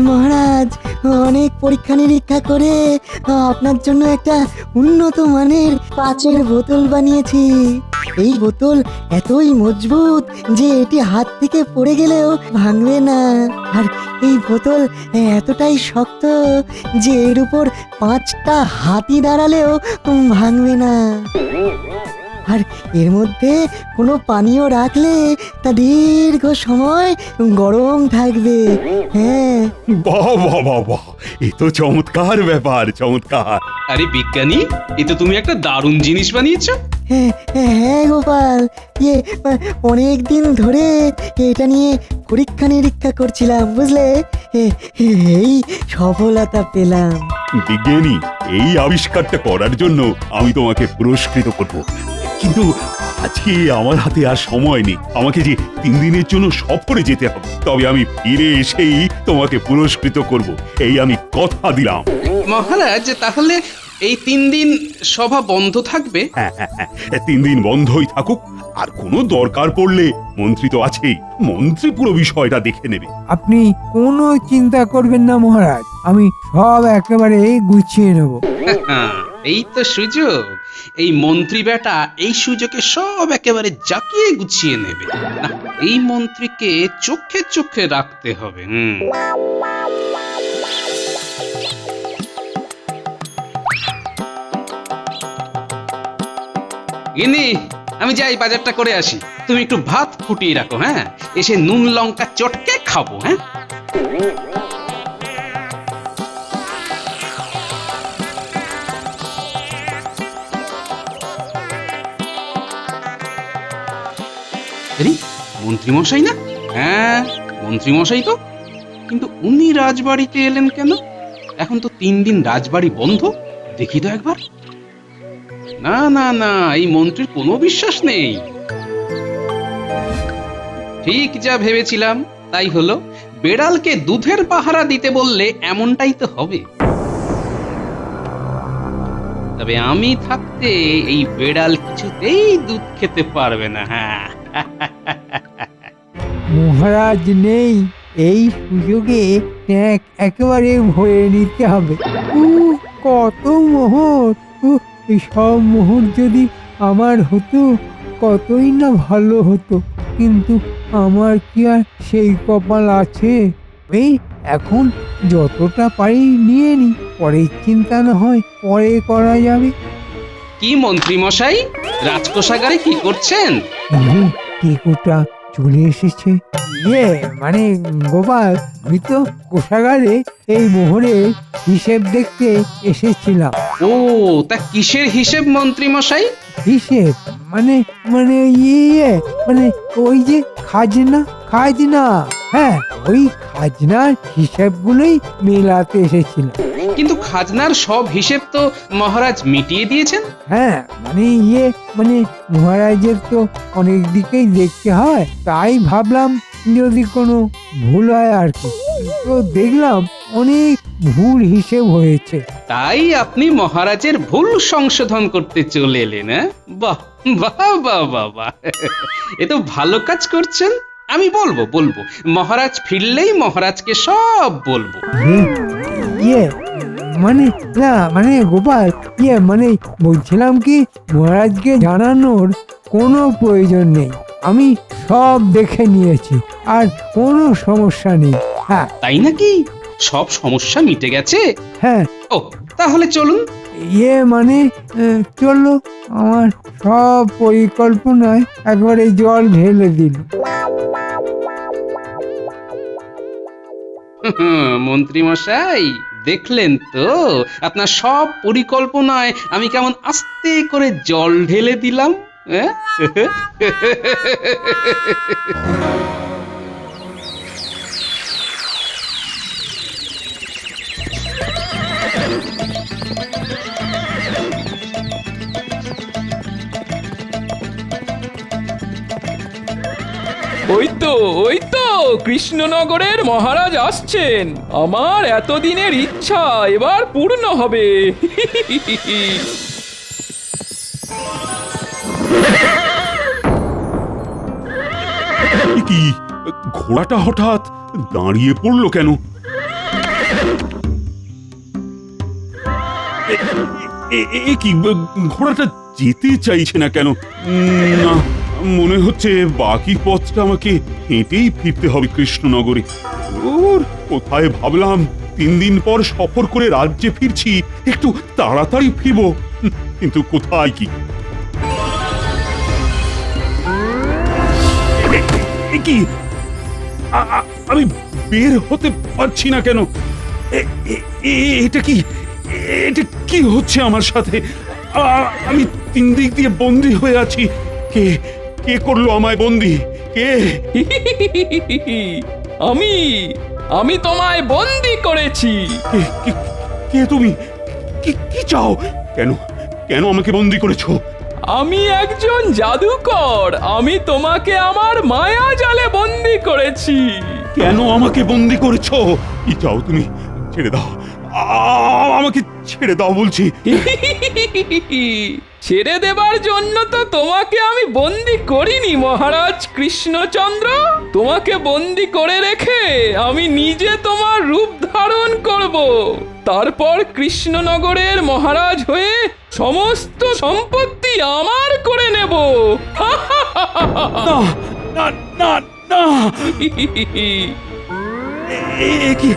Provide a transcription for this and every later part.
মহারাজ, অনেক পরীক্ষা নিরীক্ষা করে আপনার জন্য একটা উন্নত মানের কাচের বোতল বানিয়েছি। এই বোতল এতই মজবুত যে এটি হাত থেকে পড়ে গেলেও ভাঙবে না। আর এই বোতল এতটাই শক্ত যে এর উপর 5টা হাতি দাঁড়ালেও ভাঙবে না। আর এর মধ্যে কোনো পানীয় রাখলে তা দীর্ঘ সময় গরম থাকবে। হ্যাঁ, বাহ বাহ বাহ বাহ, এ তো চমৎকার ব্যাপার, চমৎকার। আরে বিজ্ঞানী, এ তো তুমি একটা দারুণ জিনিস বানিয়েছো। হ্যাঁ হ্যাঁ গোপাল, অনেক দিন ধরে এটা নিয়ে পরীক্ষা নিরীক্ষা করছিলাম, বুঝলে। এই সফলতা পেলাম। বিজ্ঞানী, এই আবিষ্কারটা করার জন্য আমি তোমাকে পুরস্কৃত করব, কিন্তু আজকে আমার হাতে আর সময় নেই। আমাকে যে 3 দিনের জন্য সফরে যেতে হবে, তবে আমি ফিরে এসেই তোমাকে পুরস্কৃত করব, এই আমি কথা দিলাম। মহারাজ, তাহলে এই 3 দিন সভা বন্ধ থাকবে? হ্যাঁ, 3 দিন বন্ধই থাকুক। আর কোনো দরকার পড়লে মন্ত্রী তো আছেই, মন্ত্রী পুরো বিষয়টা দেখে নেবে। আপনি কোনো চিন্তা করবেন না মহারাজ, আমি সব একেবারে গুছিয়ে নেব। এই তো সুযোগ। এই মন্ত্রী বেটা এই সুযোগে সব একেবারে জাকিয়ে গুছিয়ে নেবে। না, এই মন্ত্রীকে চোখে চোখে রাখতে হবে। গিন্নি, আমি যাই বাজারটা করে আসি। তুমি একটু ভাত ফুটিয়ে রাখো। হ্যাঁ, এসে নুন লঙ্কা চটকে খাবো। হ্যাঁ, মন্ত্রীমশাই না? হ্যাঁ, মন্ত্রীমশাই তো। কিন্তু উনি রাজবাড়িতে এলেন কেন? এখন তো 3 দিন রাজবাড়ি বন্ধ। দেখি তো একবার। না না না, এই মন্ত্রীর কোনো বিশ্বাস নেই। ঠিক যা ভেবেছিলাম তাই হলো। বেড়ালকে দুধের পাহারা দিতে বললে এমনটাই তো হবে। তবে আমি থাকতে এই বেড়াল কিছুতেই দুধ খেতে পারবে না। হ্যাঁ, মহারাজ নেই, এই সুযোগে ট্যাঁক একেবারে ভরে নিতে হবে। কত মোহর! এই সব মোহর যদি আমার হতো কতই না ভালো হতো, কিন্তু আমার কি আর সেই কপাল আছে? এই এখন যতটা পারি নিয়ে নি, পরে চিন্তা না হয় পরে করা যাবে। কি মন্ত্রীমশাই, রাজকোষাগারে কি করছেন? টিকুটা চলে এসেছে। মানে গোপাল, আমি তো কোষাগারে এই মোহরের হিসেব দেখতে এসেছিলাম। ও, তা কিসের হিসেব মন্ত্রীমশাই? হিসেব মানে মানে মানে ওই যে খাজনা। হ্যাঁ, ওই খাজনার হিসেবগুলোই মেলাতে এসেছিলাম। কিন্তু খাজনার সব হিসেব তো মহারাজ মিটিয়ে দিয়েছেন। হ্যাঁ, মানে মানে মহারাজের তো অনেক দিকেই দেখতে হয়, তাই ভাবলাম যদি কোনো ভুল হয় আর কি। তো দেখলাম অনেক ভুল হিসেব হয়েছে। তাই আপনি মহারাজের ভুল সংশোধন করতে চলে এলেন? বাহ বাহ বাহ বাহ বাহ, এ তো ভালো কাজ করছেন। আমি বলবো মহারাজ ফিরলেই মহারাজকে সব বলবো। মানে না, মানে গোপাল, মানে বলছিলাম কি, মহারাজকে জানানোর কোনো প্রয়োজন নেই। আমি সব দেখে নিয়েছি, আর কোনো সমস্যা নেই। হ্যাঁ। তাই নাকি? সব সমস্যা মিটে গেছে? হ্যাঁ। ও, তাহলে চলুন। মানে চললো, আমার সব পরিকল্পনায় একবারে জল ঢেলে দিল। মন্ত্রী মশাই, দেখলেন তো আপনার সব পরিকল্পনায় আমি কেমন আস্তে করে জল ঢেলে দিলাম? ওই তো কৃষ্ণনগরের মহারাজ আসছেন। আমার এতদিনের ইচ্ছা এবার পূর্ণ হবে। কি ঘোড়াটা হঠাৎ দাঁড়িয়ে পড়লো কেন? কি ঘোড়াটা যেতে চাইছে না কেন? না, মনে হচ্ছে বাকি পথটা আমাকে হেঁটেই ফিরতে হবে কৃষ্ণনগরে। ওর কোথায় ভাবলাম 3 দিন পর সফর করে রাজ্যে ফিরছি, একটু তাড়াতাড়ি ফিরবো, কিন্তু কোথায় কি? কি আমি বের হতে পারছি না কেন? এটা কি, এটা কি হচ্ছে আমার সাথে? আমি 3 দিক দিয়ে বন্দী হয়ে আছি। কে কে করলো আমায় বন্দী? কে? আমি তোমায় বন্দি করেছি। কে তুমি? কি চাও? কেন কেন আমাকে বন্দী করেছো? আমি একজন জাদুকর। আমি তোমাকে আমার মায়া জালে বন্দি করেছি। কেন আমাকে বন্দী করেছো? কি চাও তুমি? ছেড়ে দাও, আমাকে ছেড়ে দাও বলছি। ছেড়ে দেবার জন্য তো তোমাকে আমি বন্দি করিনি মহারাজ কৃষ্ণচন্দ্র। তোমাকে বন্দি করে রেখে আমি নিজে তোমার রূপ ধারণ করব। তারপর কৃষ্ণনগরের মহারাজ হয়ে সমস্ত সম্পত্তি আমার করে নেব। না না না না, কি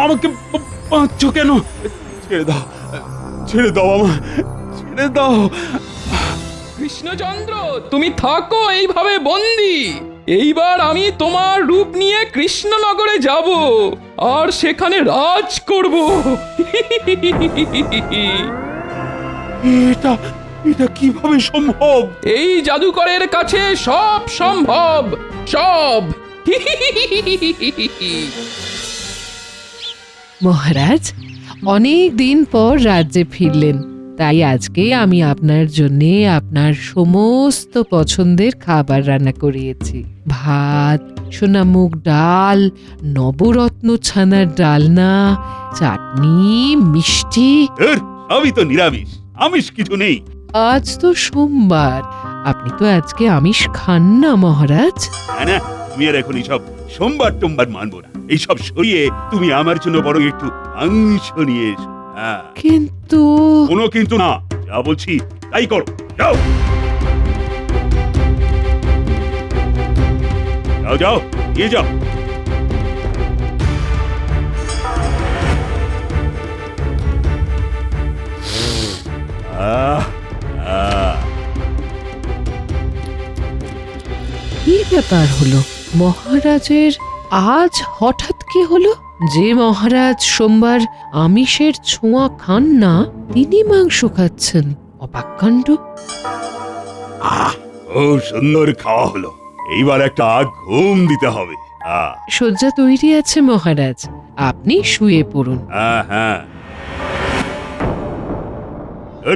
আমাকে বাঁচছো কেন? ছেড়ে দাও, ছেড়ে দাও, আমার ছেড়ে দাও। কৃষ্ণচন্দ্র, তুমি থাকো এইভাবে বন্দি। এইবার আমি তোমার রূপ নিয়ে কৃষ্ণনগরে যাব আর সেখানে রাজ করব। এটা এটা কিভাবে সম্ভব? এই জাদুকরের কাছে সব সম্ভব, সব। মহারাজ, অনেক দিন পর রাজ্যে ফিরলেন, তাই আজকে আমি আপনার জন্য আপনার সমস্ত পছন্দের খাবার রান্না করিয়েছি। ভাত, সোনামুগ ডাল, নবরত্ন ছানার ডালনা, চাটনি, মিষ্টি। সবই তো নিরামিষ, আমিষ কিছু নেই। আজ তো সোমবার, আপনি তো আজকে আমিষ খান না মহারাজ। না, তুমি আর এখন এইসব সোমবার টোমবার মানবো না। এইসব সরিয়ে তুমি আমার জন্য বরং একটু মাংস নিয়ে এসো। কিন্তু কোনো কিন্তু না, যা বলছি তাই করো, যাও যাও যাও, নিয়ে যাও। কি ব্যাপার হলো মহারাজের? আজ হঠাৎ কি হলো? যে মহারাজ সোমবার আমিষের ছোঁয়া খান না, তিনি মাংস খাচ্ছেন। অবাক কাণ্ড। ও সুন্দর খাওয়া হলো, এইবার একটা ঘুম দিতে হবে। শয্যা তৈরি আছে মহারাজ, আপনি শুয়ে পড়ুন। হ্যাঁ,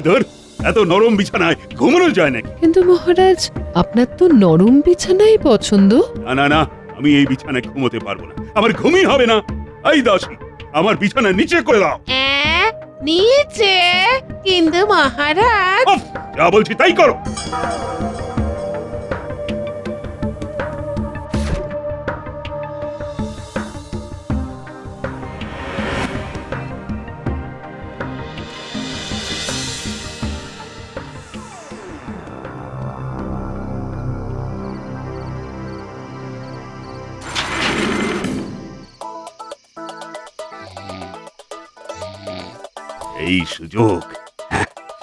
ধর, এত নরম বিছানায় ঘুমানো যায় নাকি? কিন্তু মহারাজ, আপনার তো নরম বিছানাই পছন্দ। না না, আমি এই বিছানায় ঘুমোতে পারবো না, আমার ঘুমই হবে না। এই দাসী, আমার বিছানা নিচে করে দাও। নিচে? কিন্তু মহারাজ। উফ, যা বলছি তাই করো। এই সুযোগ,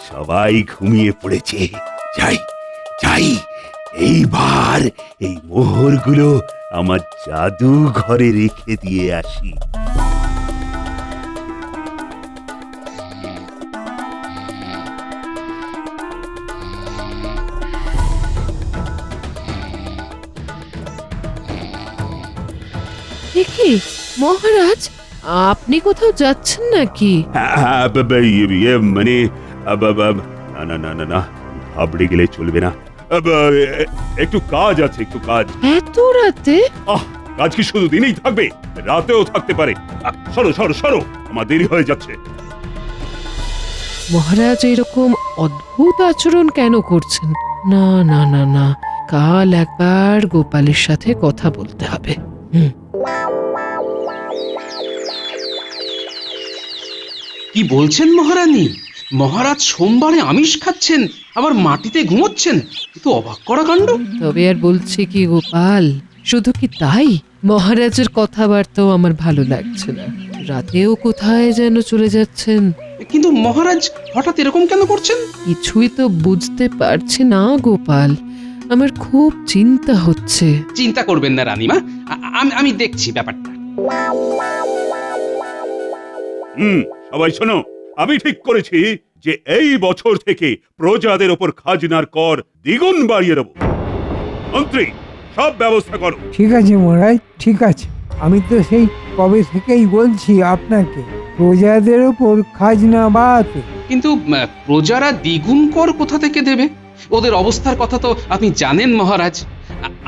সবাই ঘুমিয়ে পড়েছে। যাই যাই, এইবার এই মোহরগুলো আমার জাদু ঘরে রেখে দিয়ে আসি। দেখি মহারাজ, আপনি কোথাও যাচ্ছেন নাকি? মানে না না না না, ঘাবড়ে গেলে চলবে না। একটু কাজ আছে, একটু কাজ। এত রাতে? কাজ কি শুধু দিনেই থাকবে? রাতেও থাকতে পারে। সরো সরো সরো, আমার দেরি হয়ে যাচ্ছে। মহারাজ এরকম অদ্ভুত আচরণ কেন করছেন? না না না না, কাল একবার গোপালের সাথে কথা বলতে হবে। কি বলছেন মহারানী? মহারাজ সোমবারে আমিষ খাচ্ছেন, আবার মাটিতে ঘুমোচ্ছেন? এ তো অবাক করা কাণ্ড। তবে আর বলছি কি গোপাল, শুধু কি তাই, মহারাজের কথাবার্তাও আমার ভালো লাগছে না। রাতেও কোথায় যেন চলে যাচ্ছেন। কিন্তু মহারাজ হঠাৎ এরকম কেন করছেন? কিছুই তো বুঝতে পারছি না গোপাল, আমার খুব চিন্তা হচ্ছে। চিন্তা করবেন না রানীমা, আমি দেখছি ব্যাপারটা। সবাই শোনো, আমি ঠিক করেছি যে এই বছর থেকে প্রজাদের ওপর খাজনার কর দ্বিগুণ বাড়িয়ে দেব। মন্ত্রী, সব ব্যবস্থা করো। ঠিক আছে মহারাজ, ঠিক আছে। আমি তো সেই কবে থেকেই বলছি আপনাকে প্রজাদের ওপর খাজনা বাড়াতে। কিন্তু প্রজারা দ্বিগুণ কর কোথা থেকে দেবে? ওদের অবস্থার কথা তো আপনি জানেন মহারাজ।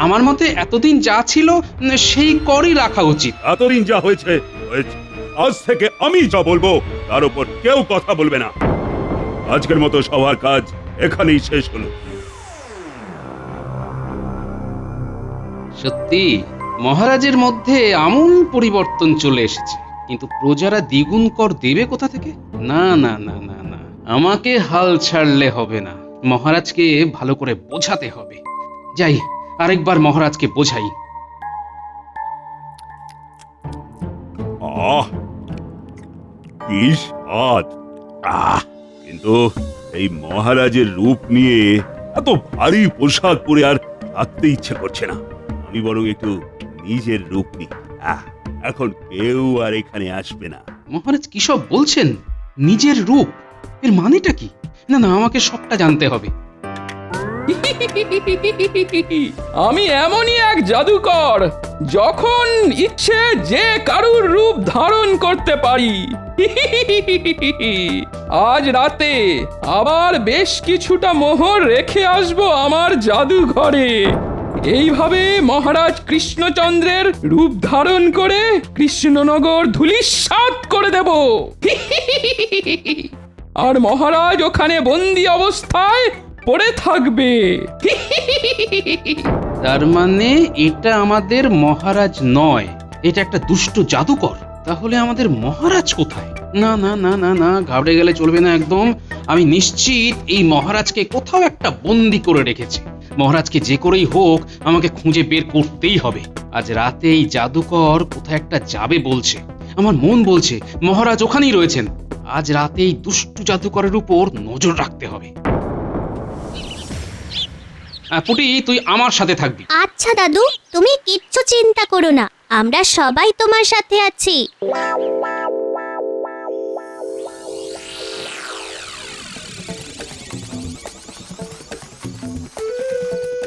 আমার মতে এতদিন যা ছিল সেই করই রাখা উচিত। এতদিন যা হয়েছে হয়েছে। আজ থেকে আমি যা বলবো তার উপর কেউ কথা বলবে না। আজকের মতো সবার কাজ এখানেই শেষ হলো। সত্যি মহারাজের মধ্যে আমূল পরিবর্তন চলে এসেছে। কিন্তু প্রজারা দ্বিগুণ কর দেবে কোথা থেকে? না না না না না, আমাকে হাল ছাড়লে হবে না, মহারাজকে ভালো করে বোঝাতে হবে। যাই, আরেকবার মহারাজকে বোঝাই। আহ, কি স্বাদ! কিন্তু এই মহারাজের রূপ নিয়ে এত ভারী পোশাক পরে আর থাকতে ইচ্ছে করছে না। আমি বরং একটু নিজের রূপ নিই। এখন কেউ আর এখানে আসবে না। মহারাজ কি সব বলছেন? নিজের রূপ, এর মানেটা কি? না না, আমাকে সবটা জানতে হবে। আমি এমনই এক জাদুকর, যখন ইচ্ছে যে কারুর রূপ ধারণ করতে পারি। আজ রাতে আবার বেশ কিছুটা মোহর রেখে আসবো আমার জাদুঘরে। এইভাবে মহারাজ কৃষ্ণচন্দ্রের রূপ ধারণ করে কৃষ্ণনগর ধূলিসাৎ করে দেব। আর মহারাজ ওখানে বন্দি অবস্থায় পড়ে থাকবে। তার মানে এটা আমাদের মহারাজ নয়, এটা একটা দুষ্ট জাদুকর। তাহলে আমাদের মহারাজ কোথায়? না না না না না, ঘাবড়ে গেলে চলবে না একদম। আমি নিশ্চিত এই মহারাজকে কোথাও একটা বন্দি করে রেখেছে। মহারাজকে যে করেই হোক আমাকে খুঁজে বের করতেই হবে। আজ রাতে এই জাদুকর কোথায় একটা যাবে বলছে, আমার মন বলছে মহারাজ ওখানেই রয়েছেন। আজ রাতে এই দুষ্টু জাদুকরের উপর নজর রাখতে হবে। পুটি, তুই আমার সাথে থাকবি। আচ্ছা দাদু, তুমি কিচ্ছু চিন্তা করো না, আমরা সবাই তোমার সাথে আছি।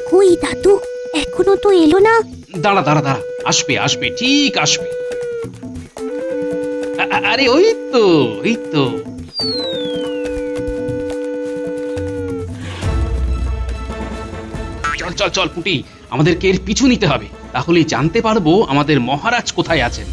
কই দাদু, এখনো তো এলো না। দাঁড়া দাঁড়া দাঁড়া, আসবে আসবে, ঠিক আসবে। আরে ওই তো, এই তো। চল চল চল পুটি, আমাদেরকে এর পিছু নিতে হবে, তাহলেই জানতে পারবো আমাদের মহারাজ কোথায় আছেন।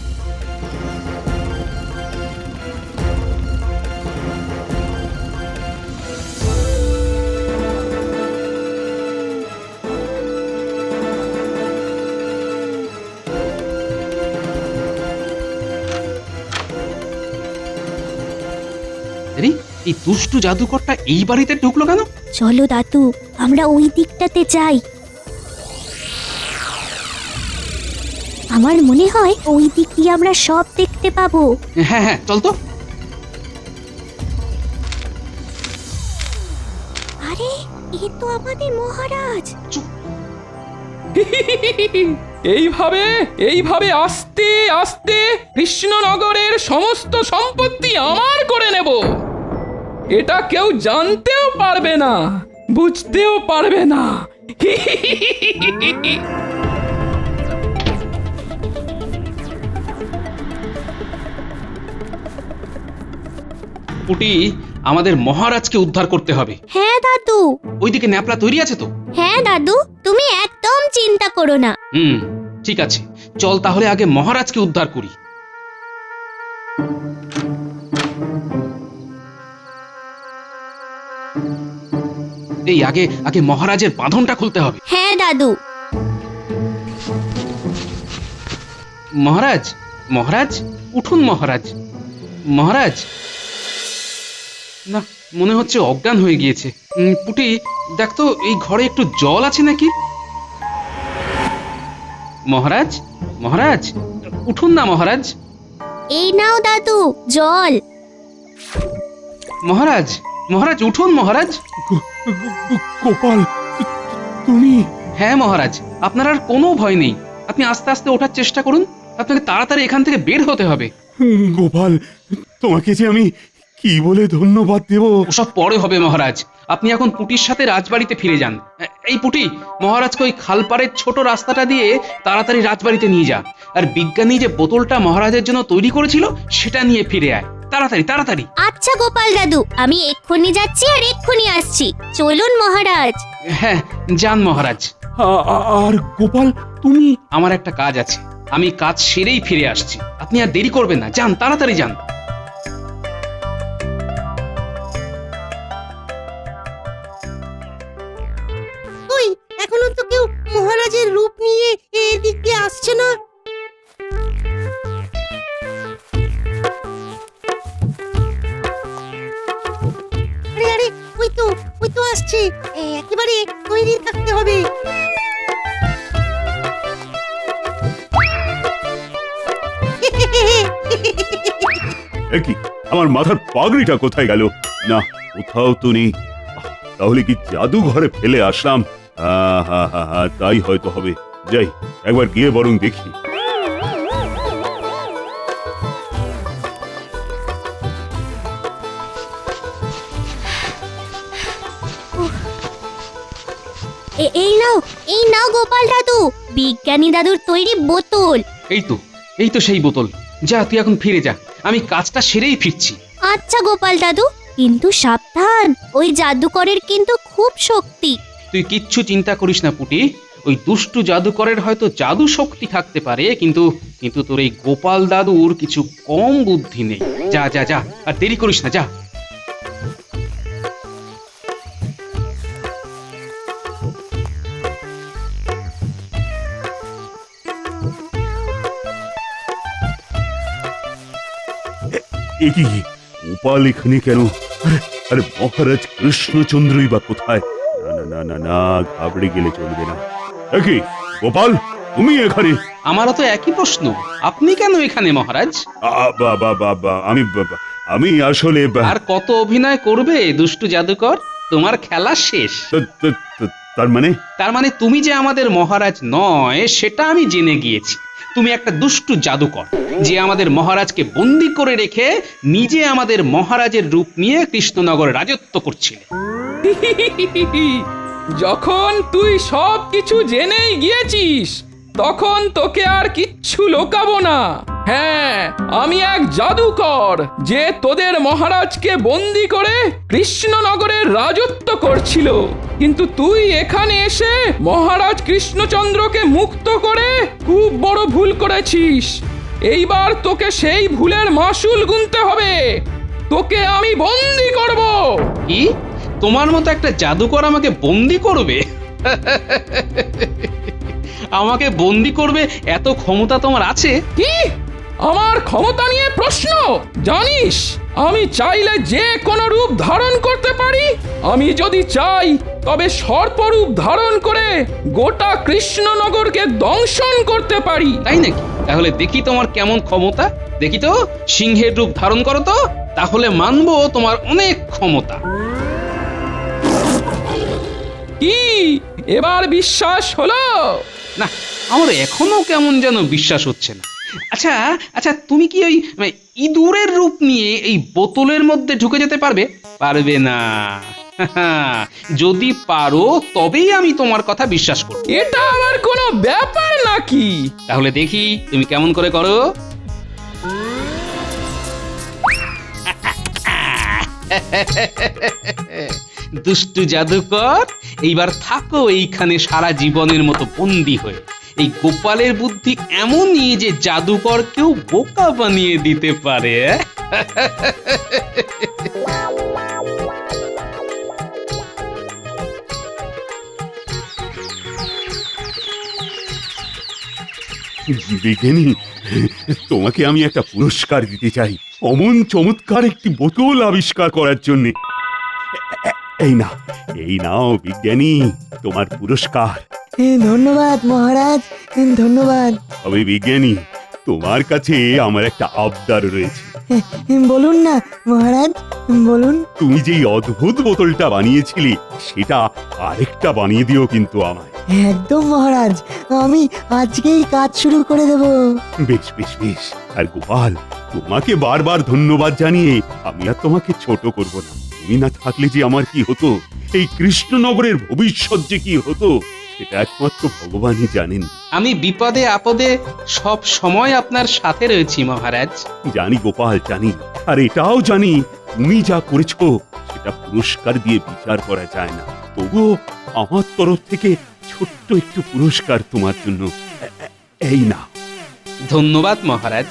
এই দুষ্টু জাদুকরটা এই বাড়িতে ঢুকলো কেন? চলো দাদু, আমরা ওই দিকটাতে যাই। আমার মনে হয় ওই দিক দিয়ে আমরা সব দেখতে পাবো। হ্যাঁ হ্যাঁ, চল তো। আরে, এ তো আমাদের মহারাজ। এইভাবে এইভাবে আস্তে আস্তে কৃষ্ণনগরের সমস্ত সম্পত্তি আমার করে নেব। এটা কেউ জানতেও পারবে না, বুঝতেও পারবে না। পুটি, আমাদের মহারাজকে উদ্ধার করতে হবে। হ্যাঁ দাদু। ওইদিকে ন্যাপলা তৈরি আছে তো? হ্যাঁ দাদু, তুমি একদম চিন্তা করো না। ঠিক আছে, চল তাহলে আগে মহারাজকে উদ্ধার করি। এই আগে আগে মহারাজের বাঁধনটা খুলতে হবে। হ্যাঁ দাদু। মহারাজ, মহারাজ, উঠুন মহারাজ। মহারাজ, না, মনে হচ্ছে অজ্ঞান হয়ে গিয়েছে। পুটি, দেখ তো এই ঘরে একটু জল আছে নাকি। মহারাজ, মহারাজ, উঠুন না মহারাজ। এই নাও দাদু জল। মহারাজ, মহারাজ উঠুন মহারাজ। গোপাল, তুমি? হ্যাঁ মহারাজ, আপনার আর কোনো ভয় নেই। আপনি আস্তে আস্তে ওঠার চেষ্টা করুন। আপনাকে তাড়াতাড়ি এখান থেকে বের হতে হবে। গোপাল, তোমাকে যে আমি কি বলে ধন্যবাদ দেব। ওসব পরে হবে মহারাজ। আপনি এখন পুটির সাথে রাজবাড়িতে ফিরে যান। এই পুটি, মহারাজকে ওই খালপাড়ের ছোট রাস্তাটা দিয়ে তাড়াতাড়ি রাজবাড়িতে নিয়ে যা। আর বিজ্ঞানী যে বোতলটা মহারাজের জন্য তৈরি করেছিল সেটা নিয়ে ফিরে আয়, তাড়াতাড়ি তাড়াতাড়ি। আচ্ছা গোপাল দাদু, আমি এক্ষুনি যাচ্ছি আর এক্ষুনি আসছি। চলুন মহারাজ। হ্যাঁ, যান মহারাজ। আর গোপাল, তুমি? আমার একটা কাজ আছে, আমি কাজ সেরেই ফিরে আসছি। আপনি আর দেরি করবেন না, যান তাড়াতাড়ি যান। ওই এখনো তো কেউ মহারাজের রূপ নিয়ে এদিক দিয়ে আসছে না। আরে আরে, ওই তো আসছে। একেবারে তৈরি থাকতে হবে। কি আমার মাথার পাগড়িটা কোথায় গেল? না, কোথাও তো নেই। তাহলে কি জাদুঘরে ফেলে আসলাম? তাই হয়তো হবে। যাই, একবার গিয়ে বরং দেখি। এই নাও গোপাল দাদু, বিজ্ঞানী দাদুর তৈরি বোতল। এই তো সেই বোতল। যা, তুই এখন ফিরে যা, আমি কাজটা সেরেই ফিরছি। আচ্ছা গোপাল দাদু, কিন্তু সাবধান, ওই জাদুকরের কিন্তু খুব শক্তি। তুই কিচ্ছু চিন্তা করিস না পুটি। ওই দুষ্টু জাদুকরের হয়তো জাদু শক্তি থাকতে পারে, কিন্তু তোর এই গোপাল দাদুর কিছু কম বুদ্ধি নেই। যা যা যা, আর দেরি করিস না, যা। এ কি, গোপাল এখানে কেন? আরে মহারাজ কৃষ্ণচন্দ্রই বা কোথায়? না না না না, ঘাবড়ে গেলে চলবে না। এ কি গোপাল, তুমি এখানে? আমারও তো একই প্রশ্ন, আপনি কেন এখানে মহারাজ? আমি আসলে আর কত অভিনয় করবে দুষ্টু জাদুকর? তোমার খেলা শেষ। তার মানে তুমি যে আমাদের মহারাজ নয় সেটা আমি জেনে গিয়েছি। তুমি একটা দুষ্টু জাদুকর, যে আমাদের মহারাজকে বন্দি করে রেখে নিজে আমাদের মহারাজের রূপ নিয়ে কৃষ্ণনগরে রাজত্ব করছিলে। যখন তুই সব কিছু জেনেই গিয়েছিস, তখন তোকে আর কিচ্ছু লোকাবো না। হ্যাঁ, আমি এক জাদুকর, যে তোদের মহারাজকে বন্দি করে কৃষ্ণনগরের রাজত্ব করছিল। কিন্তু তুই এখানে এসে মহারাজ কৃষ্ণচন্দ্রকে মুক্ত করে খুব বড় ভুল করেছিস। এইবার তোকে সেই ভুলের মাসুল গুনতে হবে। তোকে আমি বন্দি করব। কি, তোমার মতো একটা জাদুকর আমাকে বন্দি করবে? আমাকে বন্দি করবে এত ক্ষমতা তোমার আছে? কি, আমার ক্ষমতা নিয়ে প্রশ্ন? জানিস, আমি চাইলে যে কোনো রূপ ধারণ করতে পারি। আমি যদি চাই তবে সর্পরূপ ধারণ করে গোটা কৃষ্ণনগরকে দংশন করতে পারি। তাই নাকি? তাহলে দেখি তোমার কেমন ক্ষমতা। দেখি তো, সিংহের রূপ ধারণ করো তো, তাহলে মানবো তোমার অনেক ক্ষমতা। কি, এবার বিশ্বাস হলো? না, আমার এখনো কেমন যেন বিশ্বাস হচ্ছে না। আচ্ছা আচ্ছা, তুমি কি ওই ইঁদুরের রূপ নিয়ে এই বোতলের মধ্যে ঢুকে যেতে পারবে? পারবে না। যদি পারো তবেই আমি তোমার কথা বিশ্বাস করব। এটা আমার কোনো ব্যাপার নাকি? তাহলে দেখি তুমি কেমন করে করো। দুষ্টু জাদুকর, এইবার থাকো এইখানে সারা জীবনের মতো বন্দী হয়ে। এই গোপালের বুদ্ধি এমনই যে জাদুকরকেও বোকা বানিয়ে দিতে পারে। বিজ্ঞানী, তোমাকে আমি একটা পুরস্কার দিতে চাই, অমন চমৎকার একটি বোতল আবিষ্কার করার জন্য। এই নাও বিজ্ঞানী, তোমার পুরস্কার। ধন্যবাদ মহারাজ, ধন্যবাদ। তবে বিজ্ঞানী, তোমার কাছে আমার একটা আবদার রয়েছে। বলুন না মহারাজ, বলুন। তুমি যেই অদ্ভুত বোতলটা বানিয়েছিলে সেটা আরেকটা বানিয়ে দিও কিন্তু আমায়। একদম মহারাজ, আমি আজকেই কাজ শুরু করে দেব। বেশ বেশ বেশ। আর গোপাল, তোমাকে বারবার ধন্যবাদ জানিয়ে আমি আর তোমাকে ছোট করব না। তুমি না থাকলে যে আমার কি হতো, এই কৃষ্ণনগরের ভবিষ্যৎ যে কি হতো, সেটা একমাত্র ভগবানই জানেন। আমি বিপদে আপদে সব সময় আপনার সাথে রয়েছি মহারাজ। জানি গোপাল, জানি। আর এটাও জানি তুমি যা করেছো সেটা পুরস্কার দিয়ে বিচার করা যায় না। তবুও আমার তরফ থেকে ছোট্ট একটু পুরস্কার তোমার জন্য। এই না। ধন্যবাদ মহারাজ।